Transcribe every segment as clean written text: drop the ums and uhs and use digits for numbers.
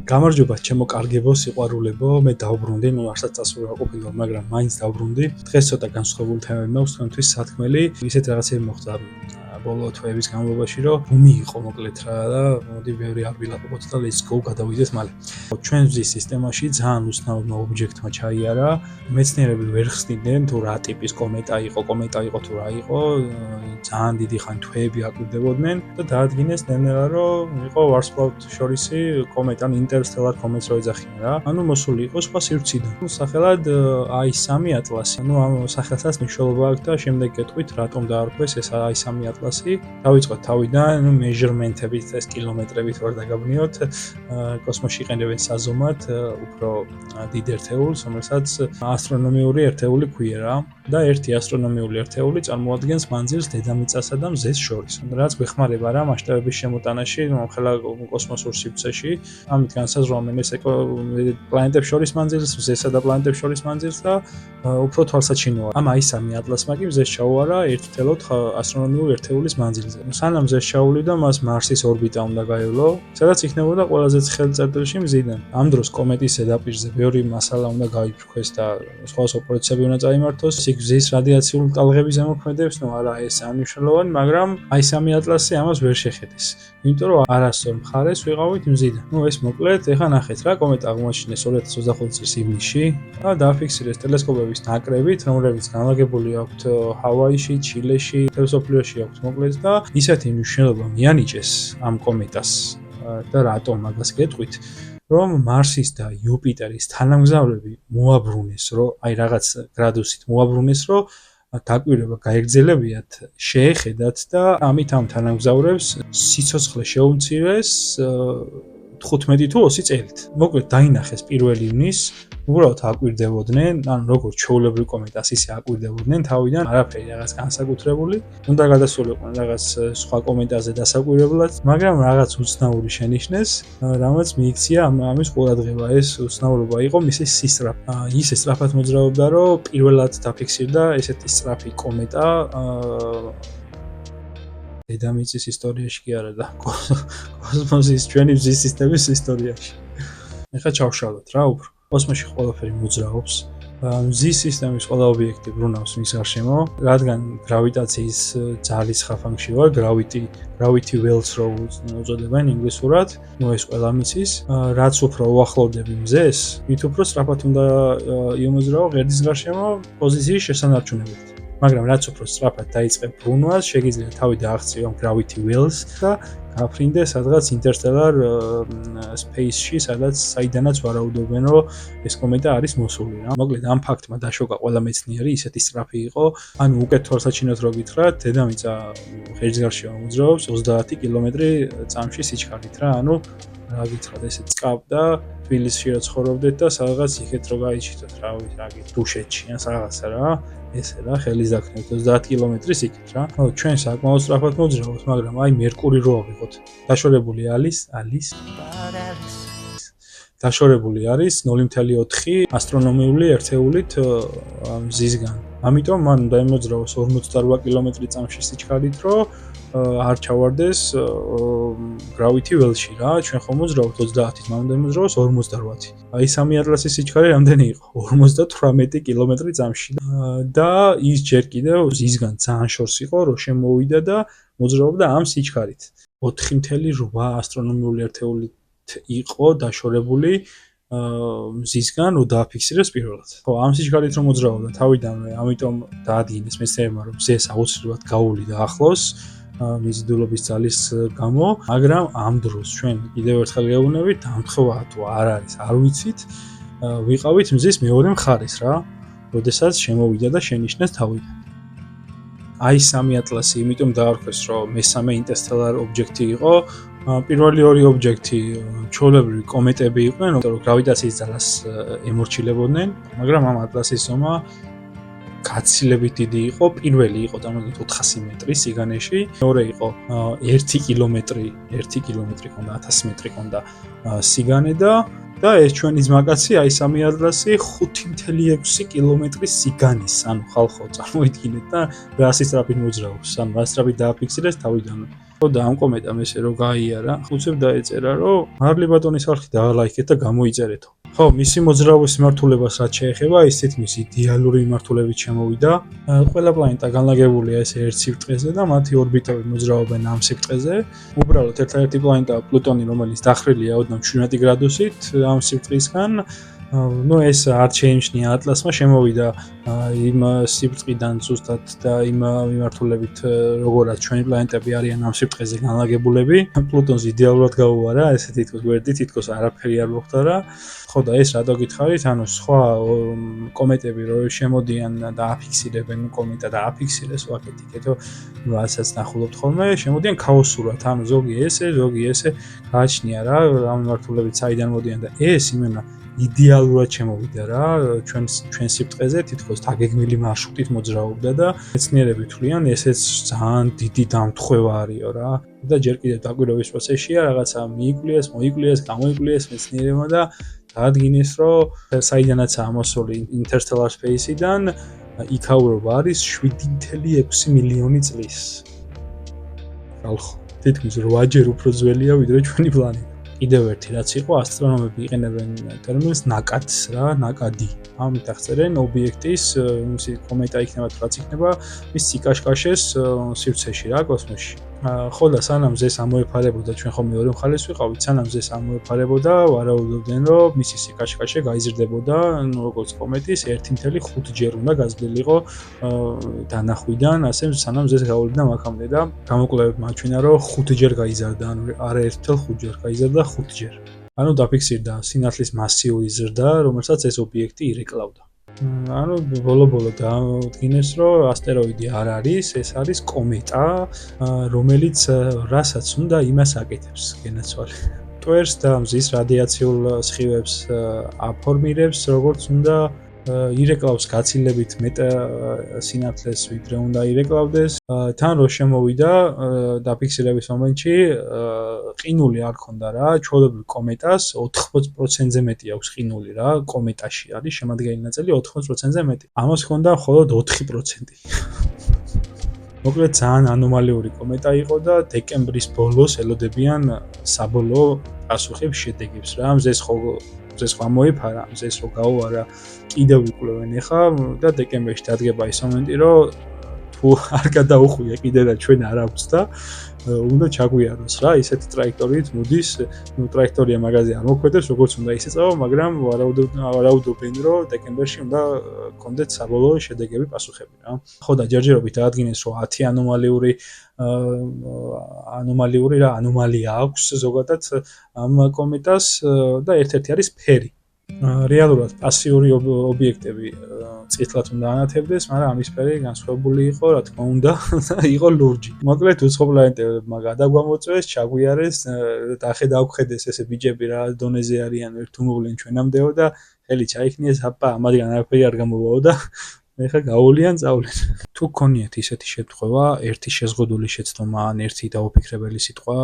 გამარჯობა ჩემო კარგებო, სიყვარულებო, მე დავბრუნდი, არცაც წასული არ ყოფილა, მაგრამ მაინც დავბრუნდი. დღეს ცოტა განსხვავებული თემები მაქვს თქვენთვის სათქმელი. ისეთ რაღაცები მოხდა ბოლო თვეების განმავლობაში, რომ ბუმი იყო მოკლედ რა და მოდი ბევრი არ ვილაპარაკოთ და let's go გადავიდეთ მალე. ჩვენ მზის სისტემაში ძალიან უცნაურმა ობიექტმა ჩაიარა. მეცნიერები ვერ ხსნიდნენ თუ რა ტიპის კომეტა იყო თუ რა იყო. ძალიან დიდი ხანი თვეები აკვირდებოდნენ და დაადგინეს ნელ-ნელა რომ იყო ვარსკვლავთშორისი კომეტა, ან ინტერსტელარ კომეტს რო ეძახიან რა. ანუ მოსული იყო სხვა სივრციდან. სახელად i3 ატლასი. ანუ ამ სახელსაც მნიშვნელობა აქვს და შემდეგ გეტყვით რატომ დაარქვეს ეს i3 ატლასი. დავიწყოთ თავიდან, მეჟერმენტებით ეს კილომეტრებით ვარ დაგაბნიოთ. კოსმოსში იყენებენ საზომად უფრო დიდ ერთეულს, რომელსაც ასტრონომიური ერთეული ქვია რა. და ერთი ასტრონომიული ერთეული წარმოადგენს მანძილს დედამიწასა და მზეს შორის. რაც გვეხმარება რა მასშტაბების შემოტანაში, ხელა კოსმოსურ სივრცეში. ამით განსაზღვრავენ ეს პლანეტებს შორის მანძილს, მზესა და პლანეტებს შორის მანძილს და უფრო თვალსაჩინოა. ამ i3 ატლასმა კი მზეს ჩაუარა ერთთელოთ ასტრონომიული ერთეულის მანძილზე. სანამ მზეს ჩაუვლიდა, მას მარსის ორბიტა უნდა გაევლო, სადაც იქნებოდა ყველაზე ცხელ წერტილში მზიდან. ამ დროს კომეტის ზედაპირზე ბევრი მასალა უნდა გაიფრქვეს და სხვადასხვა პროცესები უნდა წაიმართოს. მზის რადიაციული ტალღების ზემოქმედებს, არა ეს ამნიშნულოვანი, მაგრამ i3 ატლასი ამას ვერ შეხედეს. იმიტომ რომ არასწორ მხარეს ვიყავით მზიდან. ეს მოკლედ, ეხლა ნახეთ რა, კომეტა აღმოაჩინეს 2025 წლის ივნისში და დააფიქსირეს ტელესკოპების ნაკრებით, რომლებიც განლაგებული აქვთ ჰავაიში, ჩილეში, მსოფლიოში აქვთ მოკლედ და ისეთი მნიშვნელობა მიანიჭეს ამ კომეტას და რატომ მაგას გეტყვით, რომ მარსის და იუპიტერის თანამგზავრები მოაბრუნეს, რომ აი რაღაც გრადუსით მოაბრუნეს, რომ დაკვირვება გაეგრძელებიათ, შეეხედათ და ამით ამ თანამგზავრებს სიცოცხლე შეუმცირეს 15 თუ 20 წელით. მოკლედ დაინახეს 1 ივნის, უბრალოდ აკვირდებოდნენ, ან როგორც ჩვეულებრივ კომეტას ისე აკვირდებოდნენ თავიდან, არაფერი რაღაც განსაკუთრებული, უნდა გადასულიყვნენ რაღაც სხვა კომეტაზე დასაკვირებლად, მაგრამ რაღაც უცნაური შენიშნეს, რამაც მიიქცია ამის ყურადღება. ეს უცნაურობა იყო მისი სისწრაფე. ისე სწრაფად მოძრაობდა, რომ პირველად დაფიქსირდა ესეთი სწრაფი კომეტა დედამიწის ისტორიაში კი არა და კოსმოსის ჩვენი მზის სისტემის ისტორიაში. ეხლა ჩავშალოთ რა უფრო. კოსმოსში ყველაფერი მოძრაობს. მზის სისტემის ყველა ობიექტი ბრუნავს მის გარშემო, რადგან გრავიტაციის ძალის ხაფანგში ვარ, gravity wells რო უწოდებენ ინგლისურად, ეს ყველა მიცის, რაც უფრო უახლოვდები მზეს, მით უფრო სწრაფად უნდა იმოძრაო ღერძის გარშემო პოზიციის შესანარჩუნებლად. მაგრამ რაც უფრო სწრაფად დაიწყებ ბრუნვას, შეგიძლია თავი დააღწიო gravity wells და გაფრინდე სადღაც interstellar space-ში, საიდანაც ვარაუდობენ, რომ ეს კომეტა არის მოსული რა. მოკლედ ამ ფაქტმა დაშოკა ყველა მეცნიერი, ისეთი სწრაფი იყო. ანუ უკეთ თვალსაჩინოდ რო გითხრათ, დედამიწა ღერძის გარშემო მოძრაობს 30 კმ/წამში სიჩქარით რა. ანუ რა გითხრათ, ესე წკავდა თბილისში რა ცხოვრობდეთ და სადღაც იქეთ რო გაიჩიტოთ რა, დუშეთში ან რაღაცა რა. ესე რა, ხელის დაქნევით 30 კმ-ის იქით რა. ჩვენ საკმაოდ სწრაფად მოძრაობთ, მაგრამ აი მერკური რო ავიღოთ. დაშორებული არის 0.4 ასტრონომიული ერთეულით მზისგან. ამიტომ მან უნდა იმოძრაოს 48 კმ/წამში სიჩქარით, რომ არ ჩავარდეს gravity well-ში რა. ჩვენ ხომ მოძრაობთ 30-ით, მან უნდა იმოძრაოს 48. აი სამი ატლასის სიჩქარე რამდენი იყო? 58 კმ/წამში. და ის ჯერ კიდევ მზისგან ძალიან შორს იყო, რომ შემოვიდა და მოძრაობდა ამ სიჩქარით. 4.8 ასტრონომიული ერთეულით იყო დაშორებული მზისგან, რომ დააფიქსირეს პირველად. ამ სიჩქარით რომ მოძრაობდა თავიდანვე, ამიტომ დაადგინეს მეცნიერებმა, რომ მზეს აუცილებლად გაუვლიდა ახლოს მიზიდულობის ძალის გამო, მაგრამ ამ დროს ჩვენ კიდევ ერთხელ გეუბნებით, დამთხევა თუ არ არის, არ ვიცით, ვიყავით მზის მეორე მხარეს რა, როდესაც შემოვიდა და შენიშნეს თავიდან. i3 ატლასი იმიტომ დაარქვეს, რომ მესამე ინტერსტელარ ობიექტი იყო. პირველი ორი ობიექტი ჩვეულებრივი კომეტები იყვნენ, რომ გრავიტაციის ძალას ემორჩილებოდნენ, მაგრამ ამ ატლასის ზომა გაცილებით დიდი იყო. პირველი იყო დამაგეთ 400 მეტრი სიგანეში, მეორე იყო 1 კილომეტრი ქონდა, 1000 მეტრი ქონდა სიგანე და ეს ჩვენი ძმაკაცი i3 ატლასი 5.6 კილომეტრის სიგანის, ანუ ხალხო წარმოიდგინეთ და რა სისწრაფით მოძრაობს, ანუ რა სწრაფით დააფიქსირეს თავიდანვე. ხო და ამ კომენტამ ესე რომ გაიარა, უცებ დაეწერა რომ მარლი ბატონის არხი დაალაიქეთ და გამოიწერეთო. ხო, მისი მოძრაობის მიმართულებას რაც შეეხება, ის თითქმის იდეალური მიმართულებით შემოვიდა. ყველა პლანეტა განლაგებულია ესე ერთ სიბრტყეზე და მათი ორბიტები მოძრაობენ ამ სიბრტყეზე. უბრალოდ ერთადერთი პლანეტაა პლუტონი, რომელიც დახრილია ოდნავ 17 გრადუსით ამ სიბრტყისგან. ну ეს არ შეიმჩნია ატლასმა შემოვიდა იმ სიბრტყიდან ზუსტად და იმ მიმართულებით როგორაც ჩვენი პლანეტები არიან ამ სიბრტყეზე განლაგებულები პლუტონს იდეალურად გაუვარა ესე თითქოს გვერდი თითქოს არაფერი არ მოხდარა ხო და ეს რატო გითხარით ანუ სხვა კომეტები რო შემოდიან და აფიქსირებენ კომეტა და აფიქსირეს ვაკეთიკეთო რასაც ნახულობთ ხოლმე შემოდიან ქაოსურად ანუ ზოგი ესე გააჩნია რა ამ მიმართულებით საიდან მოდიან და ეს იმენა იდეალურად შემოვიდა რა ჩვენ სიბრტყეზე თითქოს დაგეგმილი მარშრუტით მოძრაობდა და მეცნიერები თვლიან ესეც ძალიან დიდი დამთხევა არისო რა და ჯერ კიდევ დაკვირვების პროცესია რაღაცა მოიკვლიეს გამოიკვლიეს მეცნიერებმა და დაადგინეს რომ საიდანაცაა მოსული Interstellar Space-იდან იქაურობა არის 7.6 მილიონი წლის ხალხო თითქმის 8-ჯერ უფრო ძველია ვიდრე ჩვენი პლანეტა კიდევ ერთი რაც იყო ასტრონომები იყენებენ ტერმინს ნაკადს რა ნაკადი ამით აღწერენ ობიექტის იმისი კომეტა იქნება თუ რაც იქნება მის სიკაშკაშეს სივრცეში რა კოსმოსში ხო და სანამ ზეს ამოეფარებოდა ჩვენ ხომ მეორე მხარეს ვიყავით სანამ ზეს ამოეფარებოდა ვარაუდობდნენ რომ მისი სიკაშკაშე გაიზრდებოდა როგორც კომეტის 1.5-ჯერ უნდა გაზრდილიყო დანახვიდან ასე სანამ ზეს გავულებდა მაქამდე და გამოკვლევებმა აჩვენა რომ 5-ჯერ გაიზარდა ანუ არა 1.5-ჯერ გაიზარდა 5-ჯერ ანუ დაფიქსირდა სინათლის მასიური ზრდა რომელსაც ეს ობიექტი ირეკლავდა ანუ ბოლო-ბოლო დაადგინეს რომ ასტეროიდი არ არის ეს არის კომეტა რომელიც რასაც უნდა იმას აკეთებს გენაცვალე ტვერს და მზის რადიაციულ სხივებს აფორმირებს როგორც უნდა ირეკლავს გაცილებით მეტ სინათლეს ვიდრე უნდა ირეკლავდეს თან რო შემოვიდა დაფიქსირების მომენტში ყინული არ ქონდა რა ჩვეულებრივ კომეტას 80%-ზე მეტი აქვს ყინული რა კომეტაში არის შემადგენელი ნაწილი 80%-ზე მეტი ამას ქონდა მხოლოდ 4% მოკლედ ძალიან ანომალიური კომეტა იყო და დეკემბრის ბოლოს ელოდებიან საბოლოო პასუხებს შედეგებს რა მზეს ხო მოიფარა მზეს რო გაუარა კიდევ ვიკვლევენ ახლა და დეკემბერში დადგება ის მომენტი რომ თუ არ გადაუხვია კიდე და ჩვენ არ აქვს და უნდა ჩაგვიაროს რა ისეთი ტრაექტორიით მოდის ტრაექტორია მაგაზე არ მოქმედებს როგორც უნდა ისეწავა მაგრამ ვარაუდობენ რომ დეკემბერში უნდა კონდეთ საბოლოო შედეგები პასუხები რა ხო და ჯერჯერობით დაადგინეს რომ 10 ანომალიური რა ანომალია აქვს ზოგადად ამ კომეტას და ერთ-ერთი არის ფერი რეალურად პასიური ობიექტები წითლად უნდა ანათებდეს, მაგრამ ამის ფერი განსხვავებული იყო, რა თქმა უნდა, იყო ლურჯი. მოკლედ უცხო პლანეტებმა გადაგვამოწვეს, ჩაგვიარეს, დახედეს ესე ბიჭები რა დონეზე არიან, ერთ უმოვლენ ჩვენამდეო და ხელი ჩაიქნიეს, აპა, ამადიან არაფერი არ გამოვაო და ეხლა გაუვლიან წავლენ. თუ გქონიათ ისეთი შემთხვევა, ერთი შეზღუდული შეცდომა ან ერთი დაუფიქრებელი სიტყვა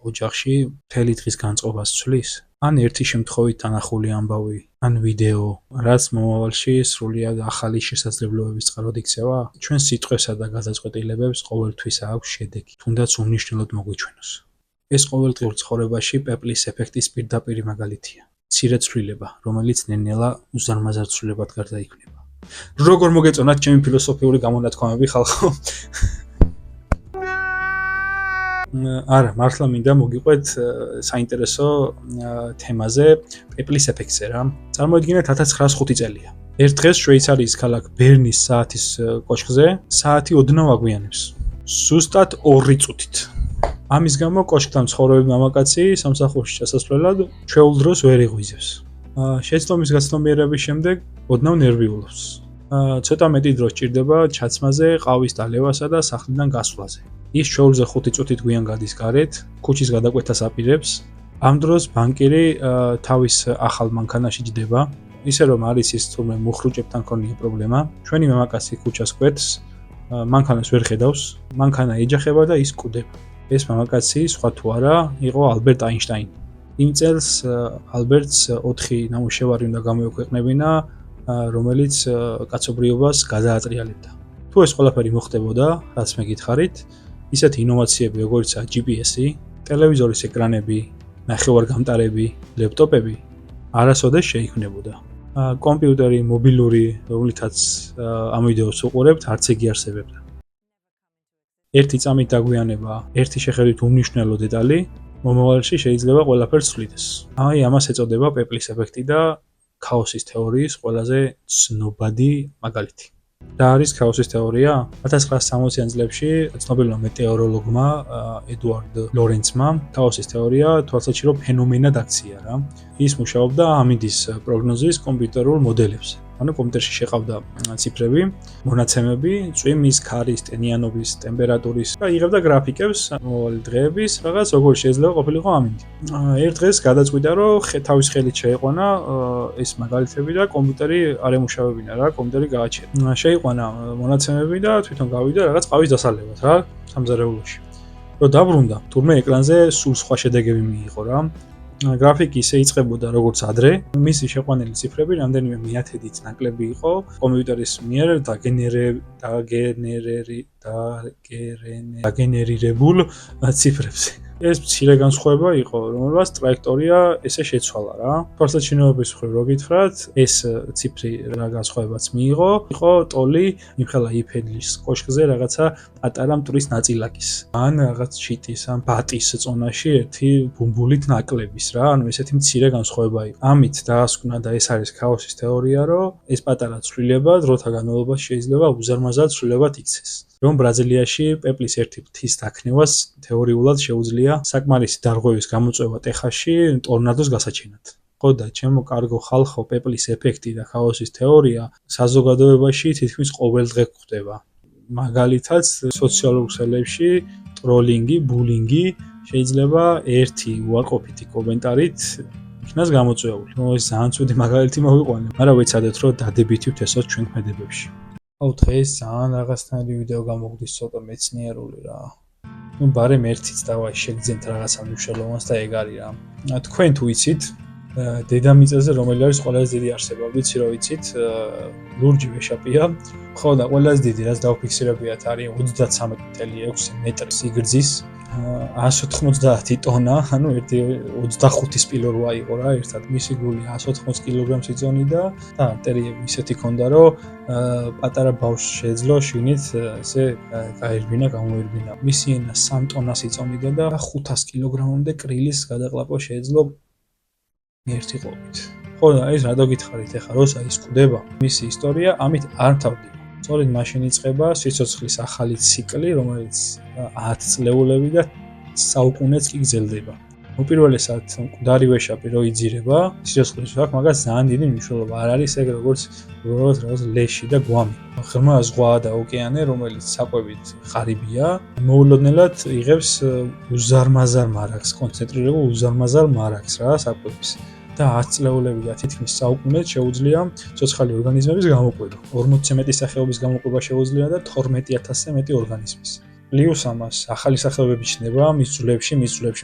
ოჯახში მთელი დღის განწყობას ცვლის? ან ერთი შემთხვევით თანახული ამბავი, ან ვიდეო, რაც მომავალში სრულიად ახალი შესაძლებლობების წყაროდ იქცევა, ჩვენ სიტყვებსა და გადაწყვეტილებებს ყოველთვის აქვს შედეგი, თუნდაც უმნიშვნელოდ მოგვიჩვენოს. ეს ყოველდღიურ ცხოვრებაში პეპლის ეფექტის პირდაპირი მაგალითია. მცირე ცვლილება, რომელიც ნელ-ნელა უზარმაზარ ცვლილებად გარდაიქმნება. როგორ მოგეწონათ ჩემი ფილოსოფიური გამონათქვამები ხალხო? არა, მართლა მინდა მოგიყვეთ საინტერესო თემაზე, პეპლის ეფექტზე რა. წარმოიდგინეთ 1905 წელია. ერთ დღეს შვეიცარიის ქალაქ ბერნის საათის კოშკზე საათი ოდნავ აგვიანებს. ზუსტად 2 წუთით. ამის გამო კოშკთან მცხოვრები მამაკაცი სამსახურში ჩასასვლელად ჩვეულ დროს ვერ იღვიძებს. შეცდომის გაცნობიერების შემდეგ ოდნავ ნერვიულობს. ცოტა მეტი დრო სჭირდება ჩაცმაზე, ყავის დალევასა და სახლიდან გასვლაზე. ის ჩვეულზე 5 წუთით გვიან გადის გარეთ, ქუჩის გადაკვეთას აპირებს. ამ დროს ბანკირი თავის ახალ მანქანაში ჯდება, ისე რომ არის ის თურმე მუხრუჭებთან ქონია პრობლემა. ჩვენი მამაკაცი ქუჩას კვეთს, მანქანას ვერ ხედავს, მანქანა ეჯახება და ის კვდება. ეს მამაკაცი სხვა თუ არა, იყო ალბერტ აინშტაინი. იმ წელს ალბერტს 4 ნამუშევარი უნდა გამოექვეყნებინა, რომელიც კაცობრიობას გადაატრიალებდა. თუ ეს ყველაფერი მოხდებოდა, რაც მე გითხარით, ისეთი ინოვაციები, როგორიცაა GPS-ი, ტელევიზორის ეკრანები, ნახევარგამტარები, ლეპტოპები არასოდეს შეიქმნებოდა. კომპიუტერი, მობილური, რომლითაც ამ ვიდეოს უყურებთ, არც იგი არსებობდა. ერთი წამით დაგვიანება, ერთი შეხედვით უმნიშვნელო დეტალი, მომავალში შეიძლება ყველაფერს ცვლიდეს. ამას ეწოდება პეპლის ეფექტი და ქაოსის თეორიის ყველაზე ცნობადი მაგალითი. რა არის ქაოსის თეორია? 1960-იან წლებში ცნობილმა მეტეოროლოგმა ედუარდ ლორენცმა ქაოსის თეორია თვალსაჩინო ფენომენად აქცია რა. ის მუშაობდა ამინდის პროგნოზის კომპიუტერულ მოდელებზე. ანუ კომპიუტერში შეყავდა ციფრები, მონაცემები, წვიმის, ქარის, ტენიანობის, ტემპერატურის და იღებდა გრაფიკებს მომავალი დღეების, რაღაც როგორ შეიძლება ყოფილიყო ამინდი. ერთ დღეს გადაწყვიტა, რომ თავის ხელით შეიყვანა ეს მაგალითები და კომპიუტერი არ ემუშავებინა რა, კომპიუტერი გააჩერა. შეიყვანა მონაცემები და თვითონ გავიდა რაღაც ყავის დასალევად რა, სამზარეულოში. რომ დაბრუნდა, თურმე ეკრანზე სულ სხვა შედეგები მიიღო რა. გრაფიკი ისე იწყებოდა როგორც ადრე, მისი შეყვანილი ციფრები რამდენიმე მეათედით ნაკლები იყო კომპიუტერის მიერ დაგენერირებულ ციფრებზე. ეს მცირე განსხვავება იყო, რომელსაც ტრაექტორია ესე შეცვალა რა. თვალსაჩინოების მხრივ რო გითხრათ, ეს ციფრი რა განსხვავებაც მიიღო, იყო ტოლი იმხელა იფედლის კოშკზე რაღაცა პატარა მტვრის ნაწილაკის. ან რაღაც ჩიტის, ან ბატის წონაში ერთი ბუმბულით ნაკლების რა, ანუ ესეთი მცირე განსხვავება იყო. ამით დაასკვნა და ეს არის ქაოსის თეორია, რომ ეს პატარა ცვლილება დროთა განმავლობაში შეიძლება უზარმაზარ ცვლილებად იქცეს. რომ ბრაზილიაში პეპლის ერთი მთის დაქნევას თეორიულად შეუძლია საკმარისი დარღვევის გამოწვევა ტეხასში ტორნადოს გასაჩენად. ხო და ჩემო კარგო ხალხო, პეპლის ეფექტი და ქაოსის თეორია საზოგადოებაში თითქმის ყოველ დღე გვხვდება. მაგალითად, სოციალურ ქსელებში ტროლინგი, ბულინგი შეიძლება ერთი უარყოფითი კომენტარით იქნას გამოწვეული. ეს ძალიან ცუდი მაგალითი მოვიყვანე, მაგრამ ვეცადეთ, რომ დადებითი ვთესოთ ჩვენ ქმედებებში. დღეს ძალიან რაღაცნაირი ვიდეო გამოგვდის, ცოტა მეცნიერული რა. ბარემ ერთიც დავაი შეგძენთ რაღაცა მნიშვნელოვანს და ეგ არის რა. თქვენ თუ იცით, დედამიწაზე რომელი არის ყველაზე დიდი არსება? ვიცი რომ იცით, ლურჯი ვეშაპია. ხო და ყველაზე დიდი რაც დავფიქსირებიათ არის 33.6 მეტრი სიგრძის, 190 ტონა, ანუ 25 სპილორვა იყო რა ერთად. მისი გული 180 კილოგრამს იწონიდა და არტერიები ისეთი ქონდა, რომ პატარა ბავშვს შეეძლო შიგნით ესე გაერბინა, გამოერბინა. მისი ენა 3 ტონას იწონიდა და 500 კილოგრამამდე კრილის გადაყლაპვა შეეძლო ერთი ყოფით. ხო და ეს რატო გითხარით ახლა, როცა ის კვდება, მისი ისტორია ამით არ თავდება. სწორედ მაშინ იწყება სიცოცხლის ახალი ციკლი, რომელიც 10 წლეულები და საუკუნეც კი გრძელდება. უპირველესად მკვდარი ვეშაპი რო იძირება, სიცოცხლის აქ მაგას ძალიან დიდი მნიშვნელობა არ არის ეგ როგორც ლეში და გვამი. ღრმა ზღვა და ოკეანე, რომელიც საკვებით ღარიბია, მოულოდნელად იღებს უზარმაზარ მარაგს, კონცენტრირებულ უზარმაზარ მარაგს რა საკვების. და 10 წლეულები და თითქმის საუკუნეც შეუძლია ცოცხალი ორგანიზმების გამოყვება. 40-ზე მეტი სახეობის გამოყვება შეუძლია და 12,000-ზე მეტი ორგანიზმის. პლუს ამას ახალი სახეობები ჩნდება მის ძვლებში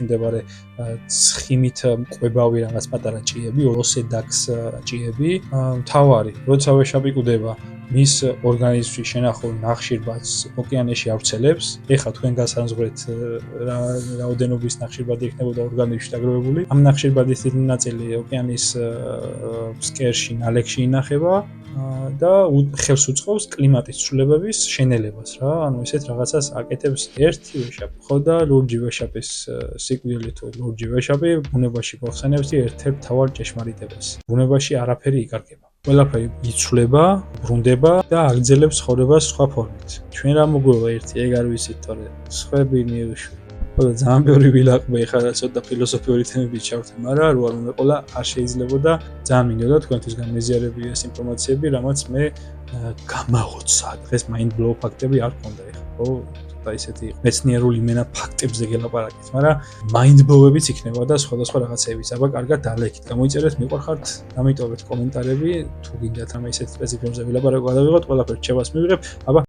მდებარე ცხიმით მყვებავი რაღაც პატარა ჭიები, ოსედაქს ჭიები. მთავარი, როცა ვეშაპი კვდება, მის ორგანიზმში შენახულ ნახშირბადს ოკეანეში ავრცელებს. ეხლა თქვენ გასანზღვრეთ რა რაოდენობის ნახშირბადი იქნებოდა ორგანიზმში დაგროვებული. ამ ნახშირბადის დიდი ნაწილი ოკეანის ფსკერში, ნალექში ინახება და ხელს უწყობს კლიმატის ცვლილებების შენელებას რა. ანუ ესეთ რაღაცას აკეთებს ერთი ვეშაპი. ხო და ლურჯი ვეშაპის სიკვდილი თუ ლურჯი ვეშაპი ბუნებაში მოხსენებს ერთ-ერთ მთავარ ჭეშმარიტებას. ბუნებაში არაფერი იკარგება. ყველაფერი იცვლება, ბრუნდება და აგრძელებს ცხოვრებას სხვა ფორმით. ჩვენ რა მოგვევა ერთი, ეგ არ ვიცით, თორე სხვები მიუშვი. ხო და ძალიან ბევრი ვილაყბე ხარა ცოტა ფილოსოფიური თემებით ჩავთე, მაგრამ რო არ მომეყოლა არ შეიძლებოდა ძალიან მინდოდა თქვენთვის გამეზიარებინა ეს ინფორმაციები, რამაც მე გამაოცა. დღეს mind blow ფაქტები არ მქონდა ეხლა, ხო? და ისეთი მეცნიერული იმენა ფაქტებზე გელაპარაკეთ, მაგრამ mind blow-ებიც იქნება და სხვადასხვა რაღაცებიც. აბა კარგად დალექით, გამოიწერეთ, მიყვარხართ, დამიტოვეთ კომენტარები, თუ გინდათ რამე ისეთ სპეციფიკებზე ვილაპარაკო, გადავიღოთ, ყველაფერს რჩევას მივიღებ. აბა